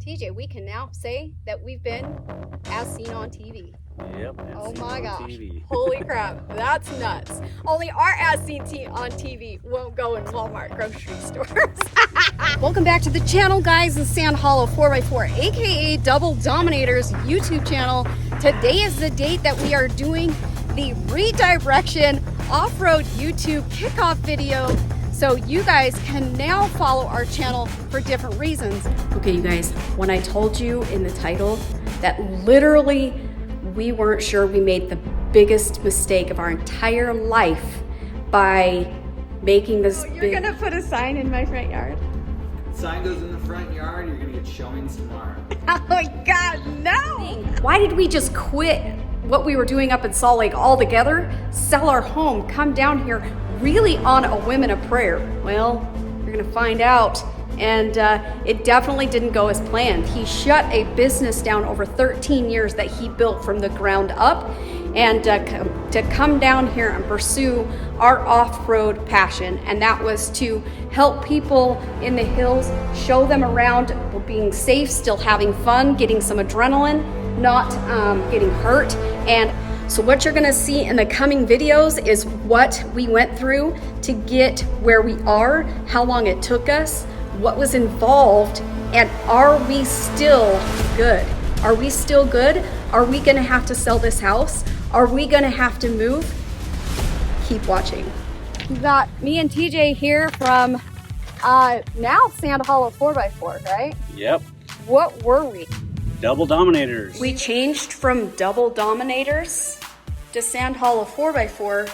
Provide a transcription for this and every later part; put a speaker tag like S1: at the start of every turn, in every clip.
S1: TJ, we can now say that we've been as seen on TV.
S2: Yep.
S1: Oh my gosh.
S2: TV.
S1: Holy crap. That's nuts. Only our as seen on TV won't go in Walmart grocery stores. Welcome back to the channel, guys. The Sand Hollow 4x4, aka Double Dominators YouTube channel. Today is the date that we are doing the Redirection off-road YouTube kickoff video. So you guys can now follow our channel for different reasons. Okay, you guys, when I told you in the title that literally we weren't sure, we made the biggest mistake of our entire life by making this
S3: You're gonna put a sign in my front yard?
S4: Sign goes in the front yard, you're gonna get showings tomorrow.
S3: Oh my God, no!
S1: Why did we just quit what we were doing up in Salt Lake altogether, sell our home, come down here really on a whim and a prayer? Well, you're gonna find out. And it definitely didn't go as planned. He shut a business down over 13 years that he built from the ground up, and to come down here and pursue our off-road passion. And that was to help people in the hills, show them around being safe, still having fun, getting some adrenaline, not getting hurt. And so what you're gonna see in the coming videos is what we went through to get where we are, how long it took us, what was involved, and are we still good? Are we still good? Are we gonna have to sell this house? Are we gonna have to move? Keep watching. We got me and TJ here from now Sand Hollow 4x4, right?
S2: Yep.
S1: What were we?
S2: Double Dominators.
S1: We changed from Double Dominators to Sand Hollow 4x4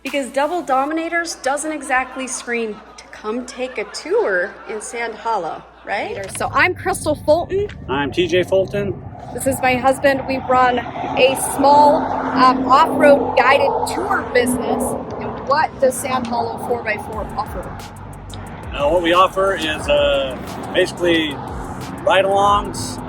S1: because Double Dominators doesn't exactly scream come take a tour in Sand Hollow, right? So I'm Crystal Fulton.
S2: I'm TJ Fulton.
S1: This is my husband. We run a small off-road guided tour business. And what does Sand Hollow 4x4 offer?
S2: What we offer is basically ride-alongs,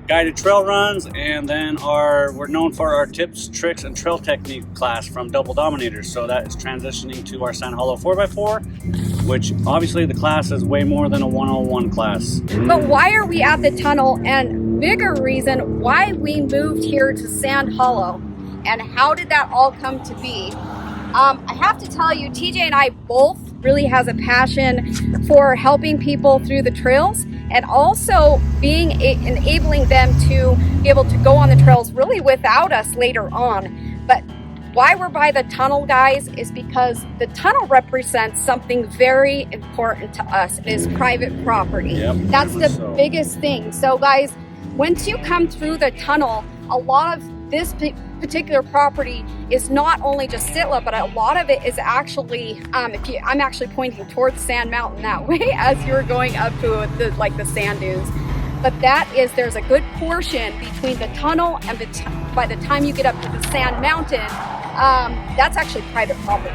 S2: guided trail runs, and then we're known for our tips, tricks, and trail technique class from Double Dominators. So that is transitioning to our Sand Hollow 4x4, which obviously the class is way more than a 101 class.
S1: But why are we at the tunnel? And bigger reason why we moved here to Sand Hollow, and how did that all come to be? I have to tell you, TJ and I both really has a passion for helping people through the trails, and also enabling them to be able to go on the trails really without us later on. But why we're by the tunnel, guys, is because the tunnel represents something very important to us. It is private property.
S2: Yep,
S1: that's the biggest thing. So guys, once you come through the tunnel, a lot of this particular property is not only just Sitla, but a lot of it is actually, I'm actually pointing towards Sand Mountain that way as you're going up to the sand dunes. But there's a good portion between the tunnel and by the time you get up to the Sand Mountain, that's actually private property.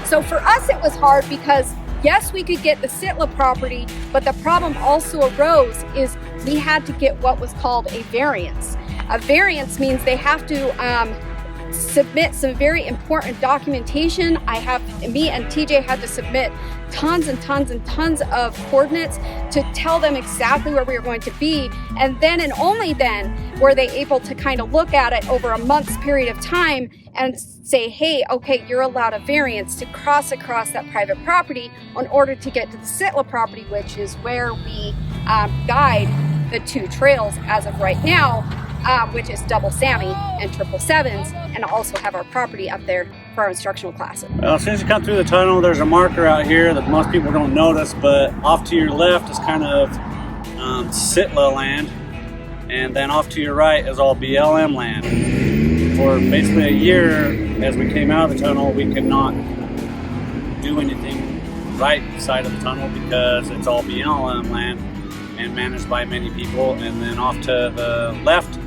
S1: So for us, it was hard because yes, we could get the Sitla property, but the problem also arose is we had to get what was called a variance. A variance means they have to submit some very important documentation. Me and TJ had to submit tons and tons and tons of coordinates to tell them exactly where we were going to be. And then and only then were they able to kind of look at it over a month's period of time and say, hey, okay, you're allowed a variance to cross across that private property in order to get to the Sitla property, which is where we guide the two trails as of right now. Which is Double Sammy and Triple Sevens, and also have our property up there for our instructional classes.
S2: Well, as soon as you come through the tunnel, there's a marker out here that most people don't notice, but off to your left is kind of Sitla land, and then off to your right is all BLM land. For basically a year, as we came out of the tunnel, we could not do anything right side of the tunnel because it's all BLM land and managed by many people, and then off to the left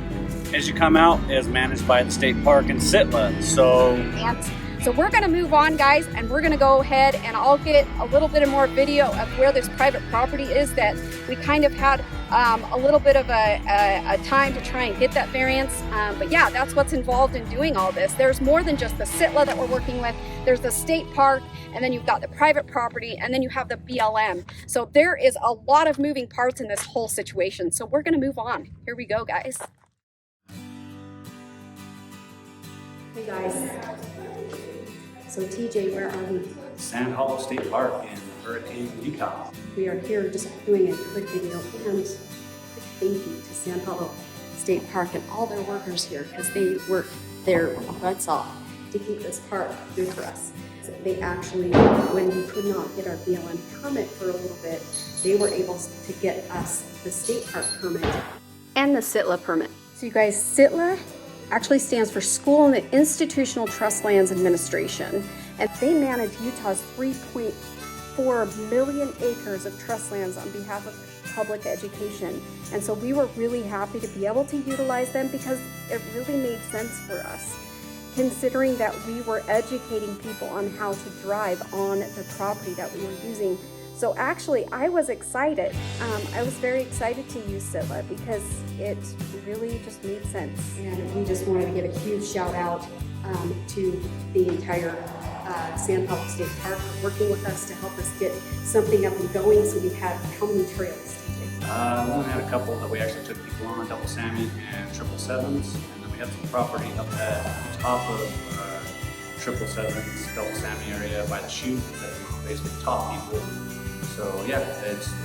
S2: as you come out is managed by the state park in Sitla. So
S1: So we're gonna move on, guys, and we're gonna go ahead and I'll get a little bit of more video of where this private property is that we kind of had a little bit of a time to try and get that variance. But yeah, that's what's involved in doing all this. There's more than just the SITLA that we're working with. There's the state park, and then you've got the private property, and then you have the BLM. So there is a lot of moving parts in this whole situation. So we're gonna move on. Here we go, guys. Hey guys. So TJ, where are we?
S2: Sand Hollow State Park in Hurricane, Utah.
S1: We are here just doing a quick video and a quick thank you to Sand Hollow State Park and all their workers here because they work their butts off to keep this park good for us. So they actually, when we could not get our BLM permit for a little bit, they were able to get us the state park permit and the SITLA permit. So you guys, SITLA actually stands for School and Institutional Trust Lands Administration, and they manage Utah's 3.4 million acres of trust lands on behalf of public education. And so we were really happy to be able to utilize them because it really made sense for us, considering that we were educating people on how to drive on the property that we were using. So actually, I was excited. I was very excited to use SITLA because it really just made sense. And we just wanted to give a huge shout out to the entire Sand Hollow State Park for working with us to help us get something up and going. So we had how many trails?
S2: We only had a couple that we actually took people on, double Sammy and triple sevens, and then we had some property up at the top of triple sevens, double Sammy area by the chute that basically top people. So yeah,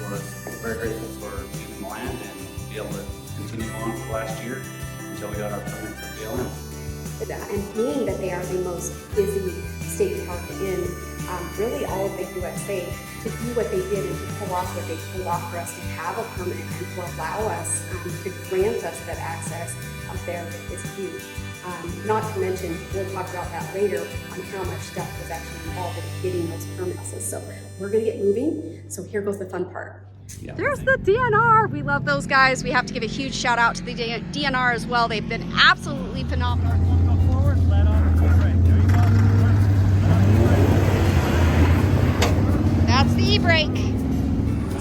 S2: we're very grateful for using the land and be able to continue on for last year until we got our permit for BLM.
S1: And being that they are the most busy state park in really all of the USA, to do what they did and to pull off what they pulled off for us to have a permit and to allow us, to grant us that access up there is huge. Not to mention, we'll talk about that later on how much stuff was actually involved in getting those permits. So we're gonna get moving. So here goes the fun part. Yeah. There's the DNR. We love those guys. We have to give a huge shout out to the DNR as well. They've been absolutely phenomenal.
S2: Go forward, let on the right. There you go.
S1: That's the e-brake.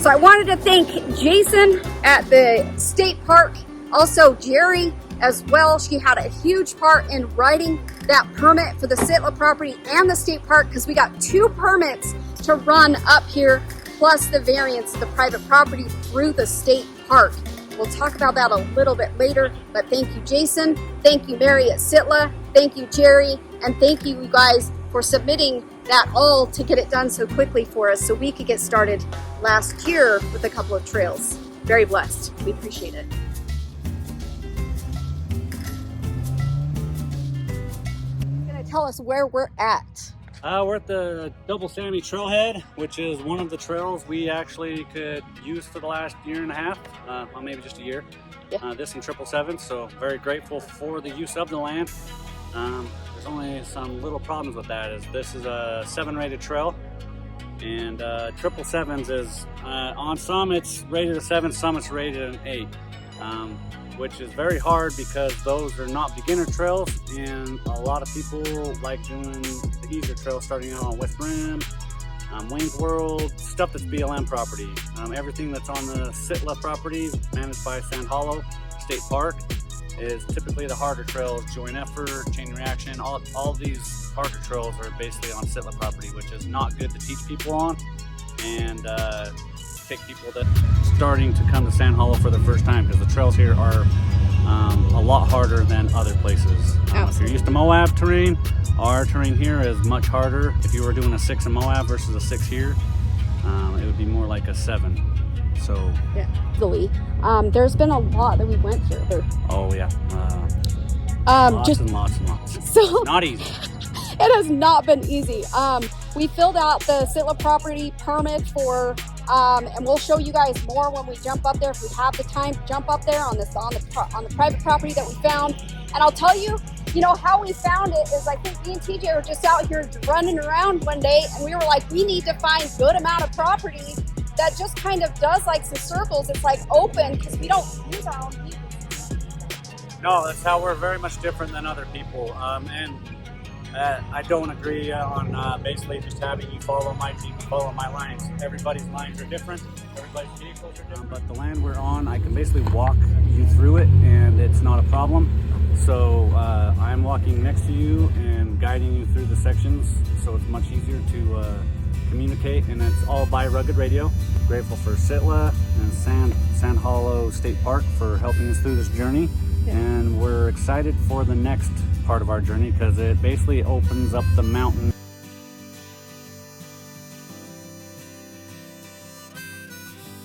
S1: So I wanted to thank Jason at the state park, also Jerry as well. She had a huge part in writing that permit for the SITLA property and the state park because we got 2 permits to run up here, plus the variance of the private property through the state park. We'll talk about that a little bit later, but thank you, Jason. Thank you, Mary at SITLA. Thank you, Jerry. And thank you guys for submitting that all to get it done so quickly for us so we could get started last year with a couple of trails. Very blessed. We appreciate it. Tell us where we're at.
S2: We're at the Double Sammy Trailhead, which is one of the trails we actually could use for the last year and a half, well, maybe just a year. Yeah. This and triple sevens, so very grateful for the use of the land. There's only some little problems with that. Is this is a 7 rated trail, and triple sevens is on some it's rated a 7, some it's rated an 8. Which is very hard because those are not beginner trails, and a lot of people like doing the easier trails starting out on West Rim, Wayne's World, stuff that's BLM property. Everything that's on the SITLA property managed by Sand Hollow State Park is typically the harder trails. Joint Effort, Chain Reaction, all of these harder trails are basically on SITLA property, which is not good to teach people on, and take people that are starting to come to Sand Hollow for the first time, because the trails here are a lot harder than other places. If you're used to Moab terrain, our terrain here is much harder. If you were doing a 6 in Moab versus a 6 here, it would be more like a 7. So
S1: yeah, there's been a lot that we went through.
S2: Oh yeah, lots and lots.
S1: So
S2: not easy.
S1: It has not been easy. We filled out the SITLA property permit for, and we'll show you guys more when we jump up there if we have the time to jump up there on the private property that we found. And I'll tell you, how we found it is I think me and TJ were just out here running around one day, and we were like, we need to find good amount of property that just kind of does like some circles. It's like open because we don't use our own people.
S2: No, that's how we're very much different than other people. And I don't agree on basically just having you follow my team, follow my lines. Everybody's lines are different, everybody's vehicles are different. But the land we're on, I can basically walk you through it and it's not a problem. So I'm walking next to you and guiding you through the sections, so it's much easier to communicate, and it's all by Rugged Radio. Grateful for Sitla and Sand Hollow State Park for helping us through this journey.
S1: Yeah.
S2: And we're excited for the next part of our journey because it basically opens up the mountain.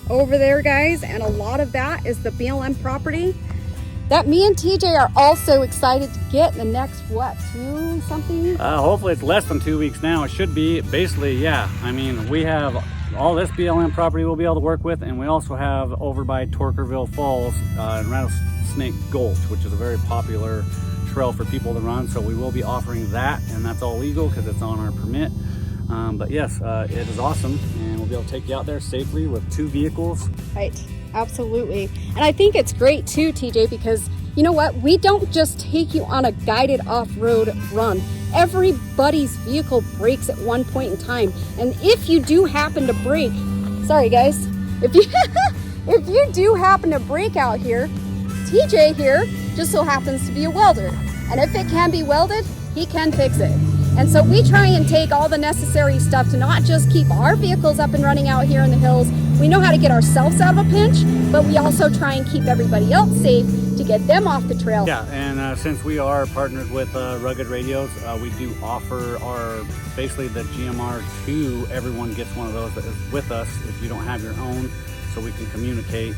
S1: Over there, guys, and a lot of that is the BLM property that me and TJ are also excited to get in the next, what, 2 something?
S2: Hopefully it's less than 2 weeks now. It should be. Basically, yeah. I mean, we have all this BLM property we'll be able to work with, and we also have over by Torkerville Falls and Rattlesnake Gulch, which is a very popular trail for people to run. So we will be offering that, and that's all legal because it's on our permit. But yes, it is awesome, and we'll be able to take you out there safely with 2 vehicles.
S1: Right, absolutely. And I think it's great too, TJ, because you know what? We don't just take you on a guided off-road run. Everybody's vehicle breaks at one point in time. And if you do happen to break, sorry guys, if you do happen to break out here, TJ here just so happens to be a welder. And if it can be welded, he can fix it. And so we try and take all the necessary stuff to not just keep our vehicles up and running out here in the hills. We know how to get ourselves out of a pinch, but we also try and keep everybody else safe to get them off the trail.
S2: Yeah, and since we are partnered with Rugged Radios, we do offer basically the GMR 2. Everyone gets one of those that is with us if you don't have your own, so we can communicate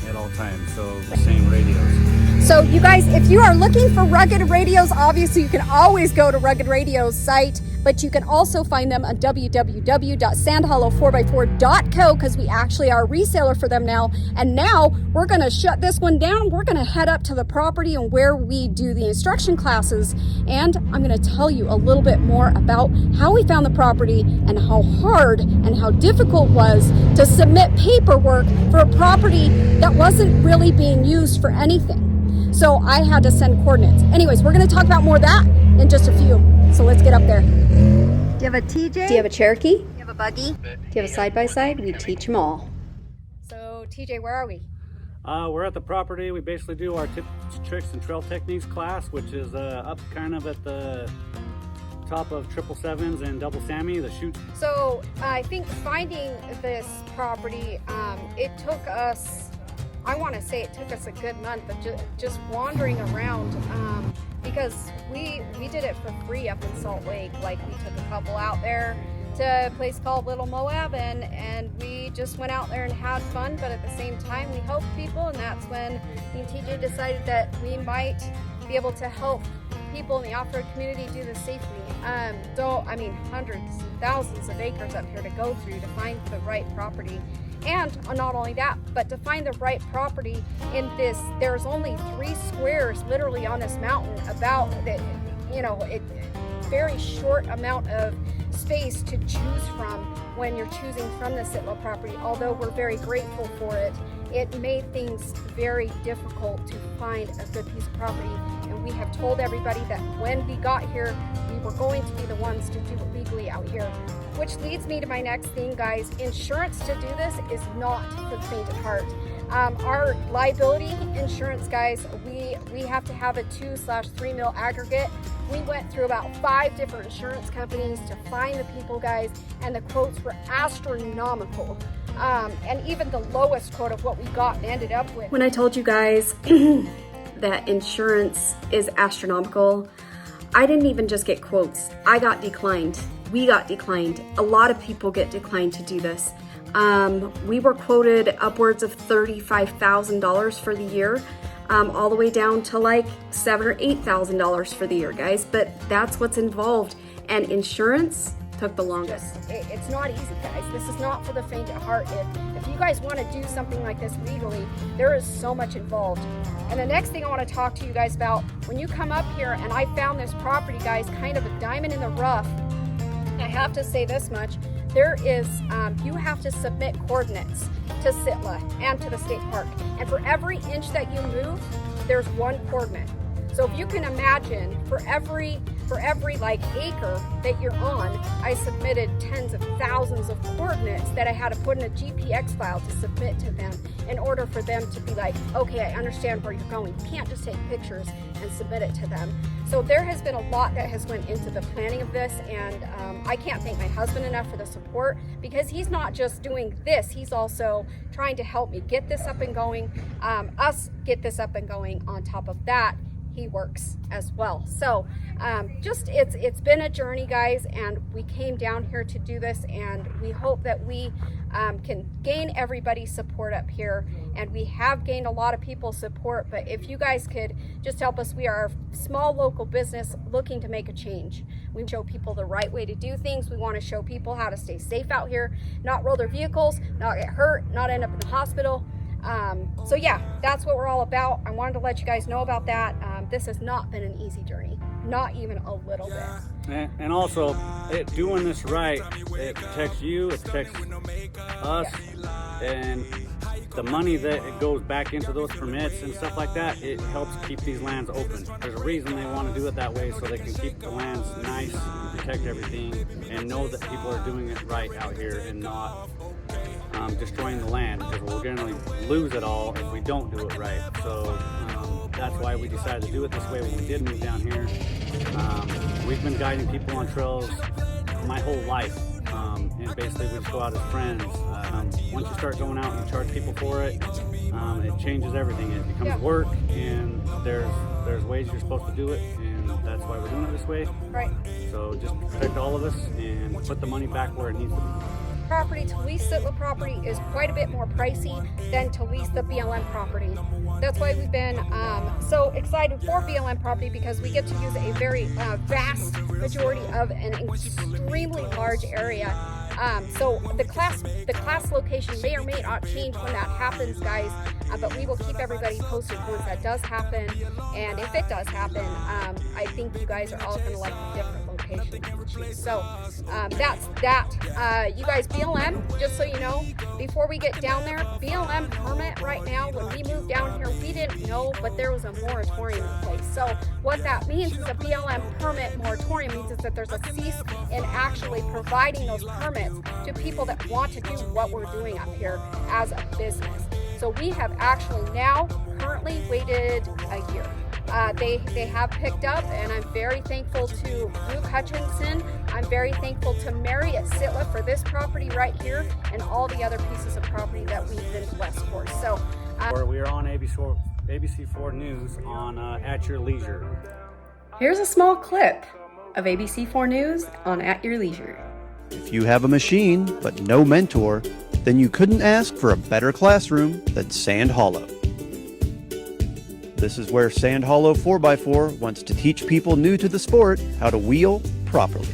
S2: at all times. So the same radios.
S1: So you guys, if you are looking for Rugged Radios, obviously you can always go to Rugged Radio's site, but you can also find them on www.sandhollow4x4.co because we actually are a reseller for them now. And now we're going to shut this one down. We're going to head up to the property and where we do the instruction classes. And I'm going to tell you a little bit more about how we found the property and how hard and how difficult it was to submit paperwork for a property that wasn't really being used for anything. So I had to send coordinates. Anyways, we're going to talk about more of that in just a few. So let's get up there.
S3: Do you have a TJ?
S1: Do you have a Cherokee?
S3: Do you have a buggy?
S1: Do you have a side-by-side? We teach them all. So TJ, where are we?
S2: We're at the property. We basically do our tips, tricks, and trail techniques class, which is up kind of at the top of 777s and double Sammy, the chute.
S1: So I think finding this property, it took us, I want to say it took us a good month of just wandering around because we did it for free up in Salt Lake. Like we took a couple out there to a place called Little Moab and we just went out there and had fun, but at the same time we helped people, and that's when me and TJ decided that we might be able to help people in the off-road community do this safely. So I mean, hundreds and thousands of acres up here to go through to find the right property. And not only that, but to find the right property in this, there's only 3 squares literally on this mountain about the, you know, very short amount of space to choose from when you're choosing from the Sitla property. Although we're very grateful for it, it made things very difficult to find a good piece of property. And we have told everybody that when we got here, we were going to be the ones to do it legally out here. Which leads me to my next thing, guys. Insurance to do this is not for the faint of heart. Our liability insurance, guys, we have to have a 2/3 mil aggregate. We went through about 5 different insurance companies to find the people, guys, and the quotes were astronomical. And even the lowest quote of what we got and ended up with. When I told you guys that insurance is astronomical, I didn't even just get quotes. I got declined. We got declined. A lot of people get declined to do this. We were quoted upwards of $35,000 for the year, all the way down to like $7,000 or $8,000 for the year, guys. But that's what's involved, and insurance took the longest. It's not easy, guys. This is not for the faint of heart. If you guys want to do something like this legally, there is so much involved. And the next thing I want to talk to you guys about, when you come up here, and I found this property, guys, kind of a diamond in the rough. I have to say this much, there is, you have to submit coordinates to Sitla and to the state park. And for every inch that you move, there's 1 coordinate. So if you can imagine, for every for every like acre that you're on, I submitted tens of thousands of coordinates that I had to put in a GPX file to submit to them in order for them to be like, okay, I understand where you're going. You can't just take pictures and submit it to them. So there has been a lot that has went into the planning of this, and I can't thank my husband enough for the support, because he's not just doing this, he's also trying to help me get this up and going, us get this up and going. On top of that, he works as well. So just it's been a journey, guys, and we came down here to do this, and we hope that we can gain everybody's support up here. And we have gained a lot of people's support, but if you guys could just help us, we are a small local business looking to make a change. We show people the right way to do things. We want to show people how to stay safe out here, not roll their vehicles, not get hurt, not end up in the hospital. So yeah, that's what we're all about. I wanted to let you guys know about that. This has not been an easy journey, not even a little bit.
S2: And also, doing this right, it protects you, it protects us, and the money that it goes back into those permits and stuff like that, it helps keep these lands open. There's a reason they want to do it that way, so they can keep the lands nice and protect everything and know that people are doing it right out here and not destroying the land, because we're going to lose it all if we don't do it right. So that's why we decided to do it this way when we did move down here. We've been guiding people on trails my whole life, and basically we just go out as friends. Once you start going out and you charge people for it, it changes everything. It becomes work, and there's ways you're supposed to do it, and that's why we're doing it this way.
S1: Right.
S2: So just protect all of us and put the money back where it needs to be.
S1: Property to lease Sitla property is quite a bit more pricey than to lease the BLM property. That's why we've been so excited for BLM property, because we get to use a very vast majority of an extremely large area. So the class location may or may not change when that happens, guys, but we will keep everybody posted once that does happen. And if it does happen, I think you guys are all going to like the different locations. So that's that. You guys, BLM, just so you know, before we get down there, BLM permit right now, when we moved down here, we didn't know, but there was a moratorium in place. So what that means is a BLM permit moratorium means is that there's a cease in actually providing those permits to people that want to do what we're doing up here as a business. So we have actually now currently waited a year. They have picked up, and I'm very thankful to Luke Hutchinson. I'm very thankful to Mary at Sitla for this property right here and all the other pieces of property that we've been blessed for. So
S2: we are on ABC4 News on At Your Leisure.
S5: Here's a small clip of ABC4 News on At Your Leisure.
S6: If you have a machine but no mentor, then you couldn't ask for a better classroom than Sand Hollow. This is where Sand Hollow 4x4 wants to teach people new to the sport how to wheel properly.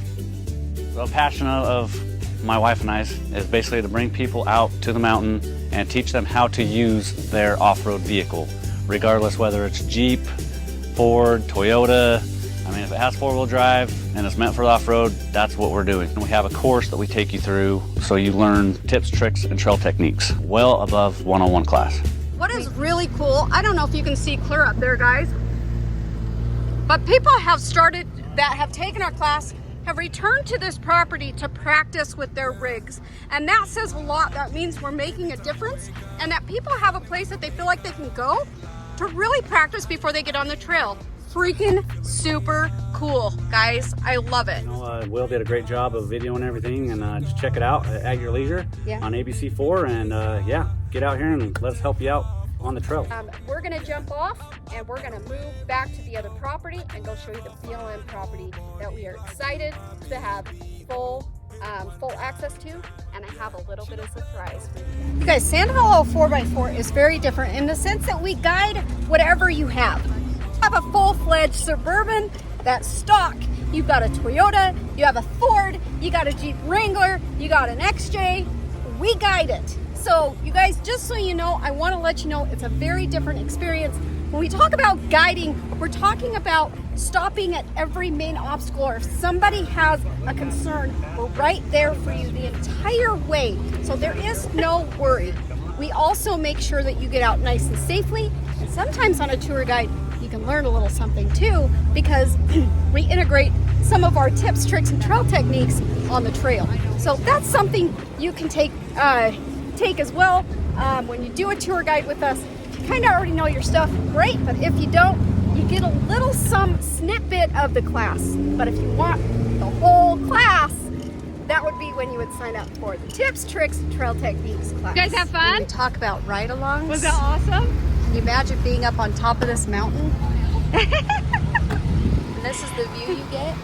S7: The passion of my wife and I is basically to bring people out to the mountain and teach them how to use their off-road vehicle, regardless whether it's Jeep, Ford, Toyota. I mean, if it has four-wheel drive and it's meant for off-road, that's what we're doing. And we have a course that we take you through so you learn tips, tricks, and trail techniques well above one-on-one class.
S1: what is really cool, I don't know if you can see clear up there, guys, but people have started that have taken our class have returned to this property to practice with their rigs. And that says a lot. That means we're making a difference and that people have a place that they feel like they can go to really practice before they get on the trail. Freaking super cool, guys. I love it.
S2: Will did a great job of videoing everything, and just check it out at your leisure on ABC4, and yeah, get out here and let us help you out on the trail.
S1: We're gonna jump off and we're gonna move back to the other property and go show you the BLM property that we are excited to have full access to, and I have a little bit of surprise for you. You guys, Sand Hollow 4x4 is very different in the sense that we guide whatever you have. You have a full-fledged Suburban that's stock, you've got a Toyota, you have a Ford, you got a Jeep Wrangler, you got an XJ, we guide it. So you guys, just so you know, I want to let you know it's a very different experience. When we talk about guiding, we're talking about stopping at every main obstacle, or if somebody has a concern, we're right there for you the entire way. So there is no worry. We also make sure that you get out nice and safely, and sometimes on a tour guide, you can learn a little something too, because we integrate some of our tips, tricks, and trail techniques on the trail. So that's something you can take as well when you do a tour guide with us. If you kind of already know your stuff, great, but if you don't, you get a little some snippet of the class. But if you want the whole class, that would be when you would sign up for the tips, tricks, and trail techniques class.
S5: You guys have fun?
S3: When we talk about ride-alongs.
S5: Was that awesome?
S3: Can you imagine being up on top of this mountain? And this is the view you get.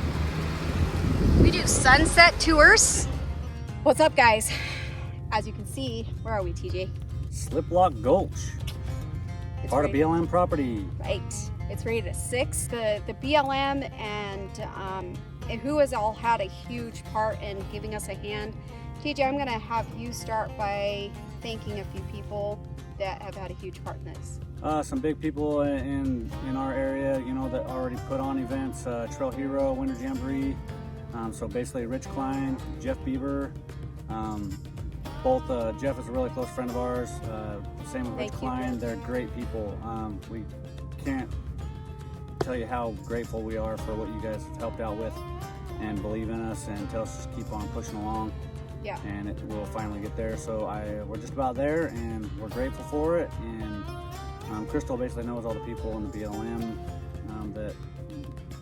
S3: We do sunset tours.
S1: What's up, guys? As you can see, where are we, TJ?
S2: Sliplock Gulch, part of BLM property.
S1: Right. It's rated at 6. The BLM and who has all had a huge part in giving us a hand. TJ, I'm gonna have you start by thanking a few people that have had a huge part in this.
S2: Some big people in our area, you know, that already put on events. Trail Hero, Winter Jamboree. So basically Rich Klein, Jeff Bieber. Both Jeff is a really close friend of ours. Same with Rich Klein. They're great people. We can't tell you how grateful we are for what you guys have helped out with and believe in us and tell us to just keep on pushing along.
S1: Yeah.
S2: And it will finally get there. So we're just about there, and we're grateful for it. And Crystal basically knows all the people in the BLM that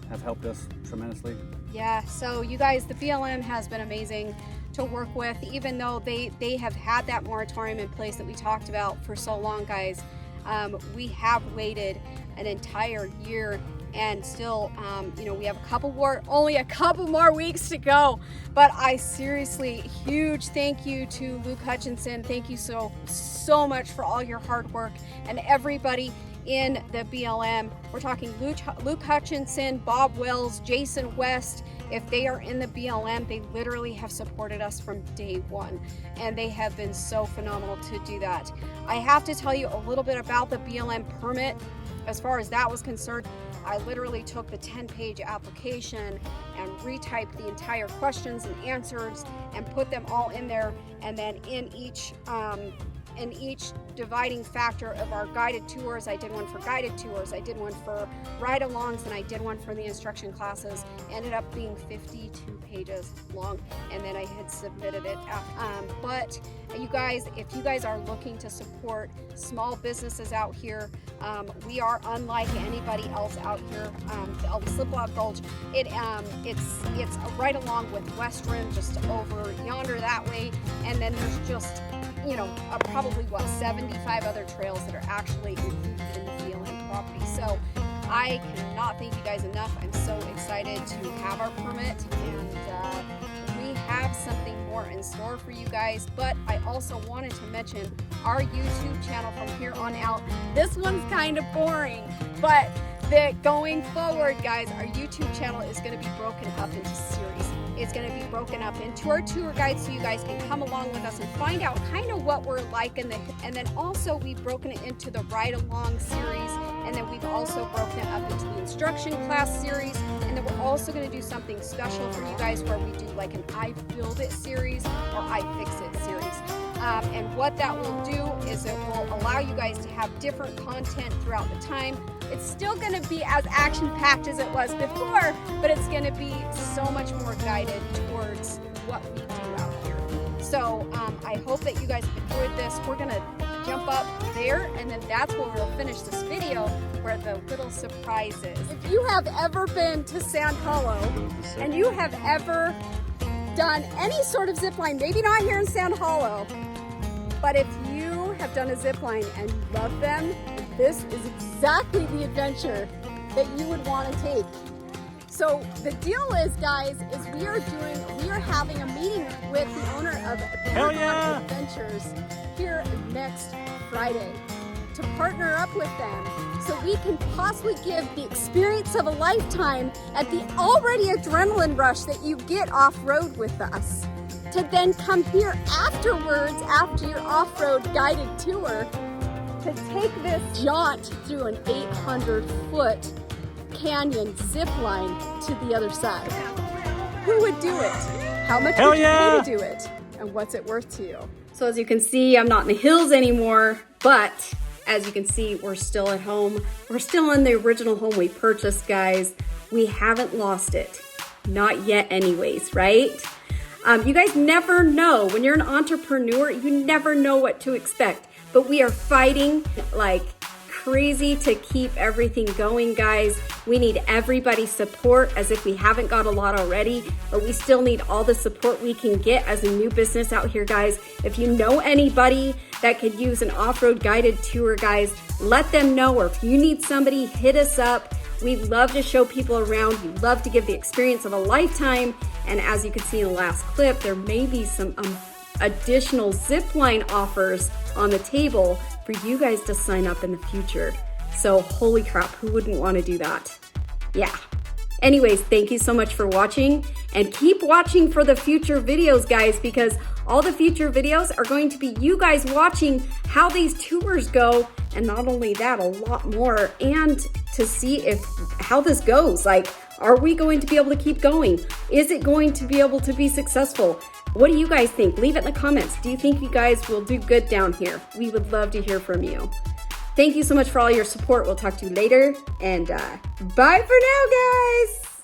S2: have helped us tremendously.
S1: Yeah, so you guys, the BLM has been amazing to work with, even though they have had that moratorium in place that we talked about for so long, guys. We have waited an entire year, and still, you know, we have only a couple more weeks to go. But I seriously, huge thank you to Luke Hutchinson. Thank you so much for all your hard work, and everybody in the BLM. We're talking Luke Hutchinson, Bob Wells, Jason West. If they are in the BLM, they literally have supported us from day one, and they have been so phenomenal to do that. I have to tell you a little bit about the BLM permit. As far as that was concerned, I literally took the 10-page application and retyped the entire questions and answers and put them all in there, and then in each dividing factor of our guided tours, I did one for guided tours, I did one for ride-alongs, and I did one for the instruction classes. Ended up being 52 pages long, and then I had submitted it after. But you guys, if you guys are looking to support small businesses out here, we are unlike anybody else out here. The Sliplock Gulch, it's right along with West Rim, just over yonder that way, and then there's just, you know, probably 75 other trails that are actually included in the BLM property. So I cannot thank you guys enough. I'm so excited to have our permit, and we have something more in store for you guys. But I also wanted to mention our YouTube channel from here on out. This one's kind of boring, but going forward, guys, our YouTube channel is going to be broken up into series. It's going to be broken up into our tour guides, so you guys can come along with us and find out kind of what we're like. And then also we've broken it into the ride-along series, and then we've also broken it up into the instruction class series, and then we're also going to do something special for you guys where we do like an I Build It series or I Fix It series. And what that will do is it will allow you guys to have different content throughout the time. It's still going to be as action-packed as it was before, but it's going to be so much more guided towards what we do out here. So I hope that you guys enjoyed this. We're going to jump up there, and then that's where we'll finish this video, where the little surprise is. If you have ever been to Sand Hollow, and you have ever done any sort of zip line, maybe not here in Sand Hollow, but if you have done a zip line and you love them, this is exactly the adventure that you would want to take. So the deal is, guys, is we are having a meeting with the owner of Paragon Adventures here next Friday to partner up with them, so we can possibly give the experience of a lifetime at the already adrenaline rush that you get off-road with us, to then come here afterwards, after your off-road guided tour, to take this jaunt through an 800-foot canyon zip line to the other side. Who would do it? How much would you pay to do it? And what's it worth to you? So as you can see, I'm not in the hills anymore, but as you can see, we're still at home. We're still in the original home we purchased, guys. We haven't lost it.
S5: Not yet anyways, right? You guys never know. When you're an entrepreneur, you never know what to expect. But we are fighting like crazy to keep everything going, guys. We need everybody's support, as if we haven't got a lot already, but we still need all the support we can get as a new business out here, guys. If you know anybody that could use an off-road guided tour, guys, let them know. Or if you need somebody, hit us up. We love to show people around. We love to give the experience of a lifetime. And as you can see in the last clip, there may be some additional zipline offers on the table for you guys to sign up in the future. So holy crap, who wouldn't want to do that? Yeah. Anyways, thank you so much for watching, and keep watching for the future videos, guys, because all the future videos are going to be you guys watching how these tours go, and not only that, a lot more, and to see how this goes. Like, are we going to be able to keep going? Is it going to be able to be successful? What do you guys think? Leave it in the comments. Do you think you guys will do good down here? We would love to hear from you. Thank you so much for all your support. We'll talk to you later, and bye for now, guys.